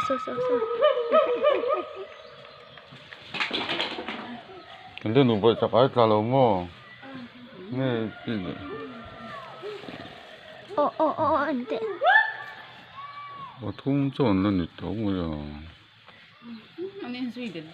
そうそうそう。근데 너 뭐 자꾸 kalau mo. 네, 이게. 안돼. 통짜 없는 있다, 뭐야. Ano yung Sweden?